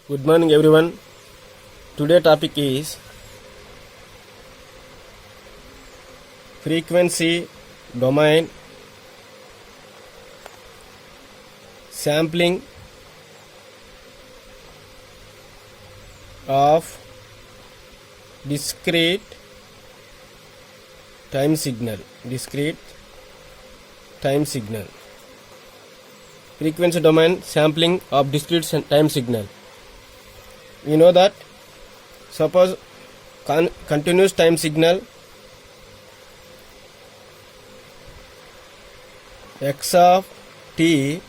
Good morning everyone. Today topic is frequency domain sampling of discrete time signal. Frequency domain sampling of discrete time signal. We know that suppose continuous time signal x of t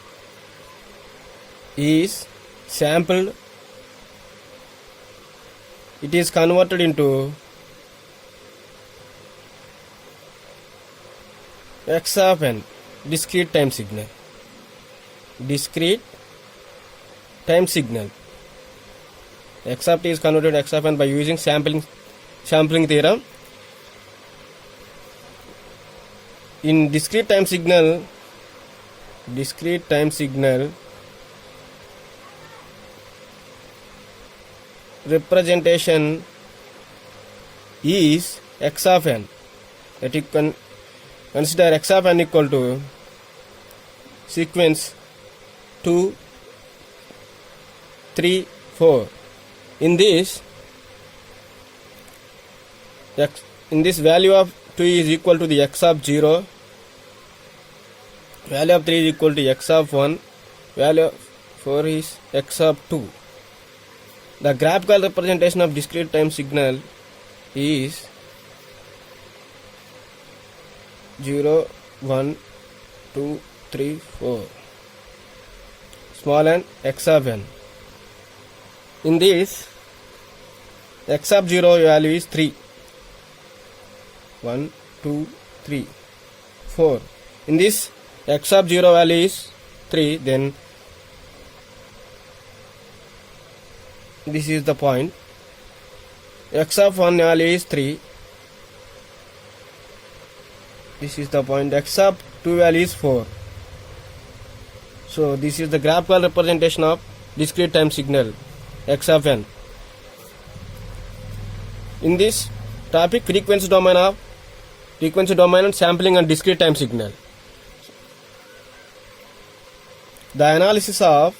is sampled, it is converted into x of n, discrete time signal. X of t is converted to x of n by using sampling theorem. In discrete time signal representation is x of n, that you can consider x of n equal to sequence 2, 3, 4. In this value of 2 is equal to the x of 0, value of 3 is equal to x of 1, value of 4 is x of 2. The graphical representation of discrete time signal is 0, 1, 2, 3, 4. Small n, x of n. In this, x of 0 value is 3. 1, 2, 3, 4. In this, x of 0 value is 3. Then, this is the point. X of 1 value is 3. This is the point. X of 2 value is 4. So, this is the graphical representation of discrete time signal x of n. In this topic, frequency domain and sampling and discrete time signal. The analysis of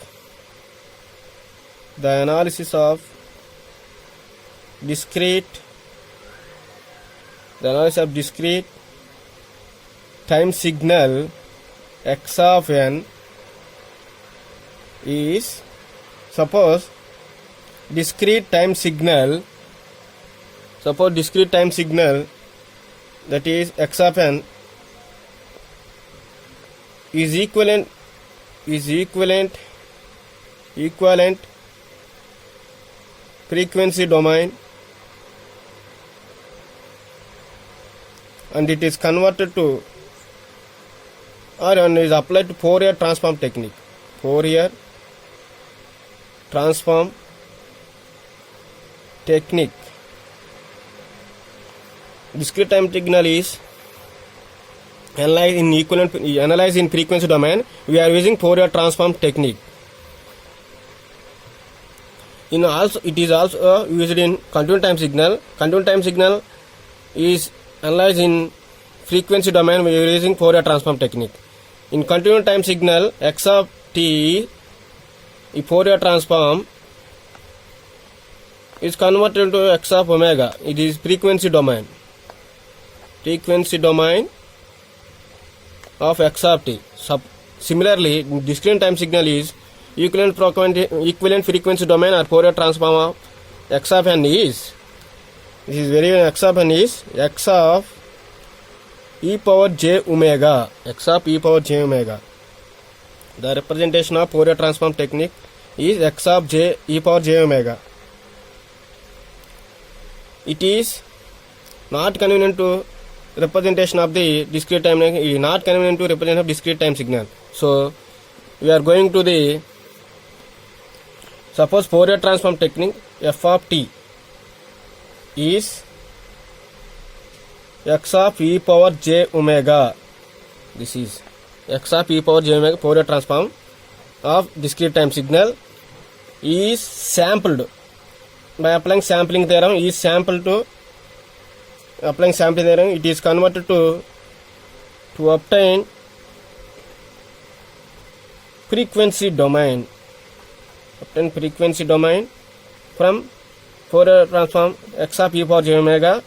discrete time signal x of n is, suppose discrete time signal that is x of n is equivalent frequency domain, and it is converted to and is applied to Fourier transform technique. Discrete time signal is analyzed in frequency domain. We are using Fourier transform technique. It is also used in continuous time signal. Continuous time signal is analyzed in frequency domain. We are using Fourier transform technique. In continuous time signal, x of t, the Fourier transform is converted to x of omega. It is frequency domain of x of t. Similarly, discrete time signal is equivalent frequency domain or Fourier transform of x of n is, this is very x of n is x of e power j omega. The representation of Fourier transform technique is x of j e power j omega. It is not convenient to representation of the discrete time, not convenient to represent of discrete time signal. So, we are going to the, suppose Fourier transform technique, f of t is x of e power j omega. This is x of e power j omega, Fourier transform of discrete time signal. is sampled by applying sampling theorem. Is sampled to applying sampling theorem. It is converted to obtain frequency domain. Obtain frequency domain from Fourier transform x of e power j omega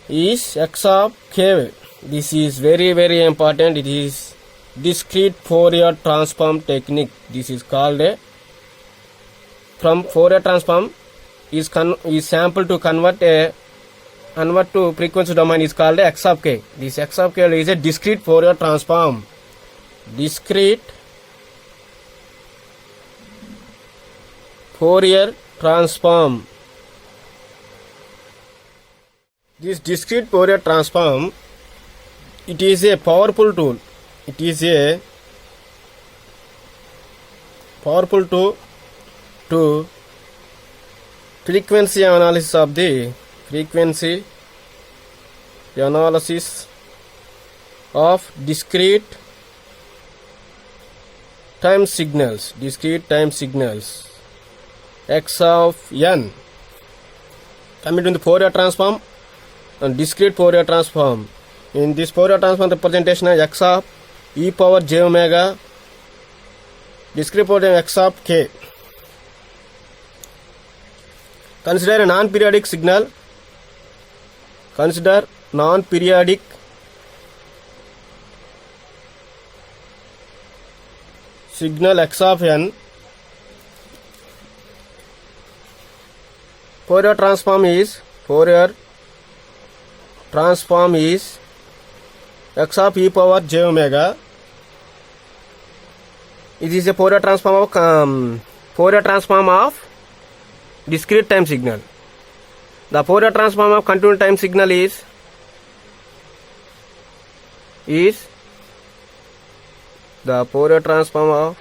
is x of k. This is very very important. It is discrete Fourier transform technique. This is called a from Fourier transform is sampled to convert to frequency domain is called x of k. This x of k is a discrete Fourier transform. Discrete Fourier transform. This discrete Fourier transform, it is a powerful tool. It is a powerful tool to frequency analysis of the frequency analysis of discrete time signals. Discrete time signals x of n. Coming to the Fourier transform and discrete Fourier transform. In this Fourier transform representation is x of e power j omega, discrete Fourier x of k. Consider a non-periodic signal. Consider non-periodic signal x of n. Fourier transform is x of e power j omega. It is a Fourier transform of discrete time signal. The Fourier transform of continuous time signal is the Fourier transform of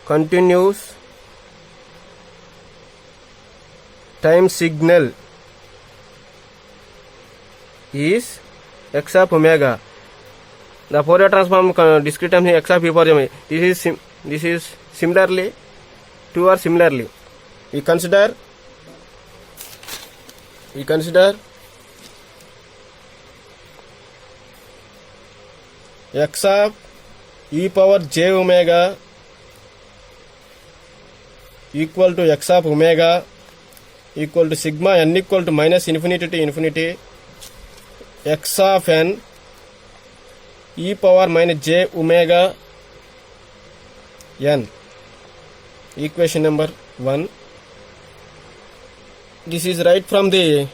continuous time signal is x of omega. The Fourier transform discrete time x of e power j omega. This is similarly two or similarly. We consider x of e power j omega equal to x of omega equal to sigma n equal to minus infinity to infinity x of n e power minus j omega n. Equation number 1. This is right from the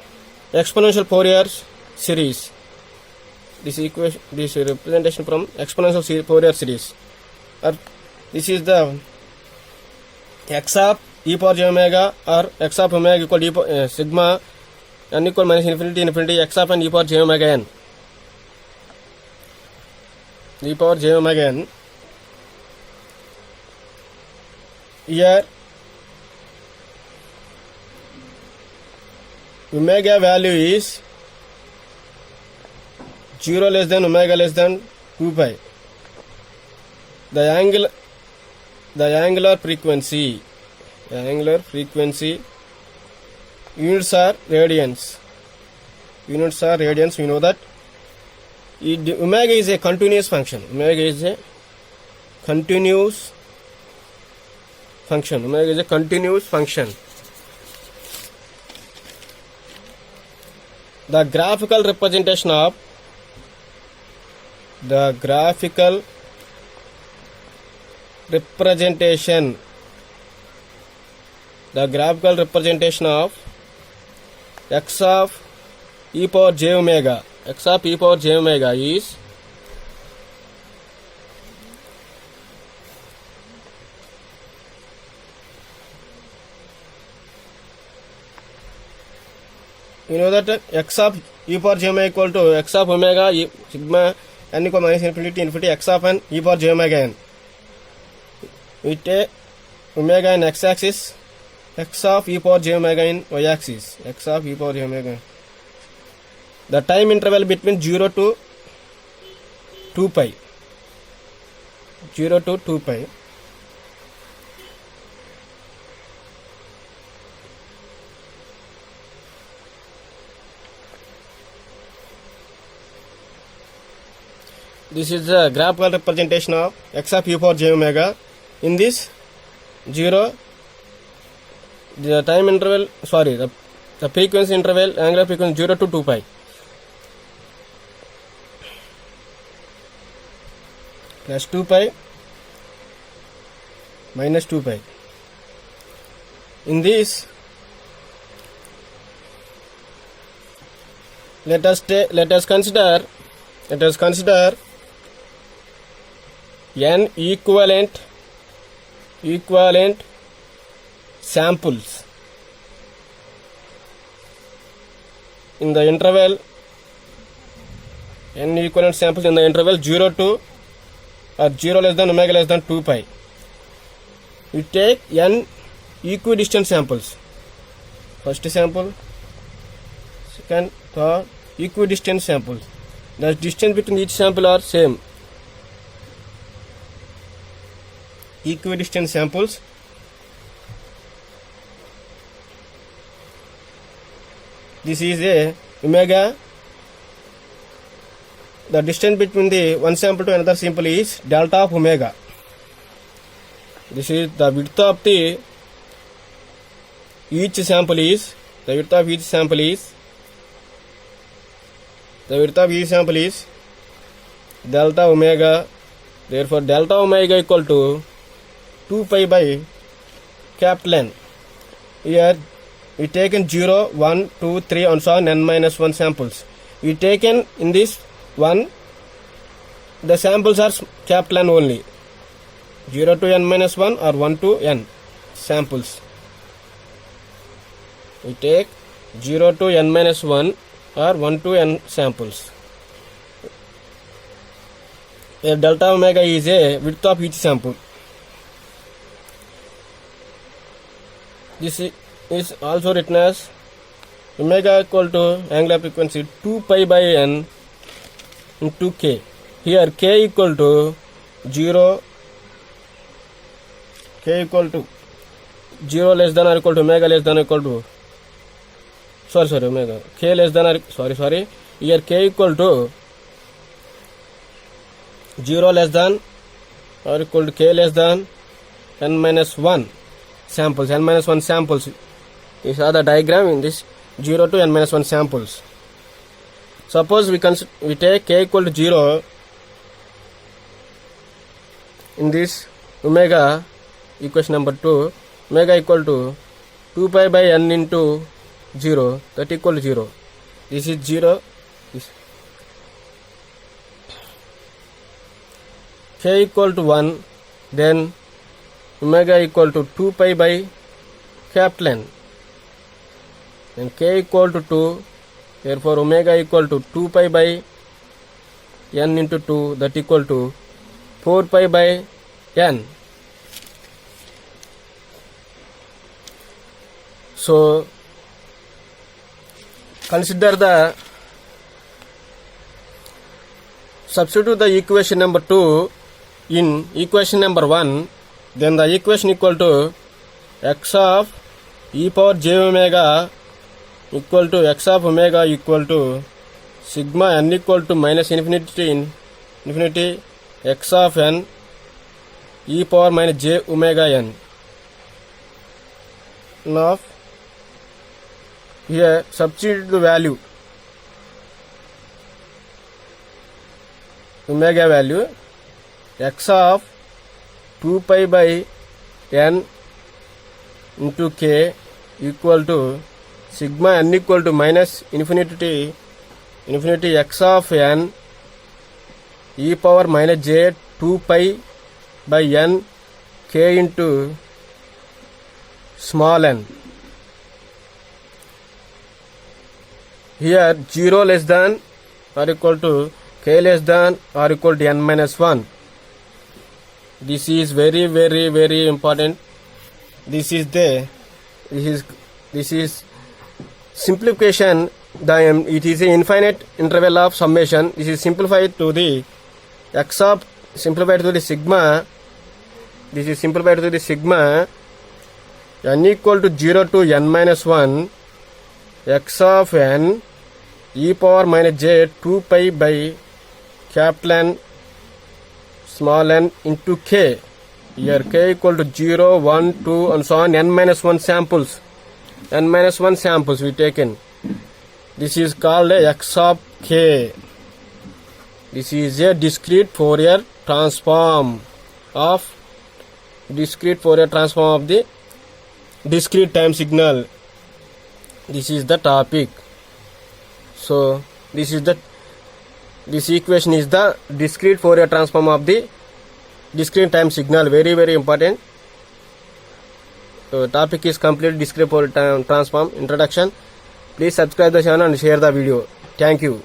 exponential Fourier series. This representation from exponential Fourier series. This is the x of e power j omega or x of omega equal to sigma n equal minus infinity infinity x of n e power j omega n. E power j omega n. Here omega value is 0 less than omega less than 2 pi. The angular frequency units are radians. We know that omega is a continuous function. The graphical representation of x of e power j omega is you know that x of e power j omega equal to x of omega sigma n equal minus infinity infinity x of n e power j omega n. We take omega in x axis, x of e power j omega in y axis, x of e power j omega. The time interval between 0 to 2 pi. 0 to 2 pi. This is the graphical representation of x of e power j omega. In this 0, the time interval, the frequency interval, angular frequency 0 to 2 pi. Plus 2 pi minus 2 pi. In this, let us consider n equivalent samples in the interval 0 to or 0 less than omega less than 2 pi. We take n equidistant samples. First sample, second, third, equidistant samples. The distance between each sample are same. Equidistant samples. This is a omega. The distance between the one sample to another sample is delta of omega. This is the width of each sample is delta omega. Therefore, delta omega equal to 2 pi by capital N. Here we taken 0, 1, 2, 3 and so on n minus 1 samples. We taken in this one, the samples are capital N only. 0 to n minus 1 or 1 to n samples. We take 0 to n minus 1 or 1 to n samples. Here delta omega is a width of each sample. This is also written as omega equal to angular frequency 2 pi by n into k. Here k equal to 0, k equal to 0 less than or equal to omega less than or equal to omega, k less than or here k equal to 0 less than or equal to k less than n minus 1 samples. N minus 1 samples. These are the diagram in this 0 to n minus 1 samples. Suppose we take k equal to 0 in this omega equation number 2, omega equal to 2 pi by n into 0, that equal to 0. This is 0. K equal to 1, then omega equal to 2 pi by capital N. Then k equal to 2, therefore omega equal to 2 pi by n into 2, that equal to 4 pi by n. So consider substitute the equation number 2 in equation number 1, then the equation equal to x of e power j omega equal to x of omega equal to sigma n equal to minus infinity x of n e power minus j omega n. Now here substitute the value omega value x of 2 pi by n into k equal to sigma n equal to minus infinity x of n e power minus j 2 pi by n k into small n. Here 0 less than or equal to k less than or equal to n minus 1. This is very, very, very important. This is simplification. It is an infinite interval of summation. This is simplified to the x of simplified to the sigma. This is simplified to the sigma n equal to 0 to n minus 1 x of n e power minus j 2 pi by capital N small n into k. Here k equal to 0, 1, 2 and so on, n minus 1 samples. N minus 1 samples we taken. This is called a x of k. This is a discrete Fourier transform of the discrete time signal. This is the topic. So this equation is the discrete Fourier transform of the discrete time signal. Very, very important. So topic is complete discrete Fourier transform introduction. Please subscribe the channel and share the video. Thank you.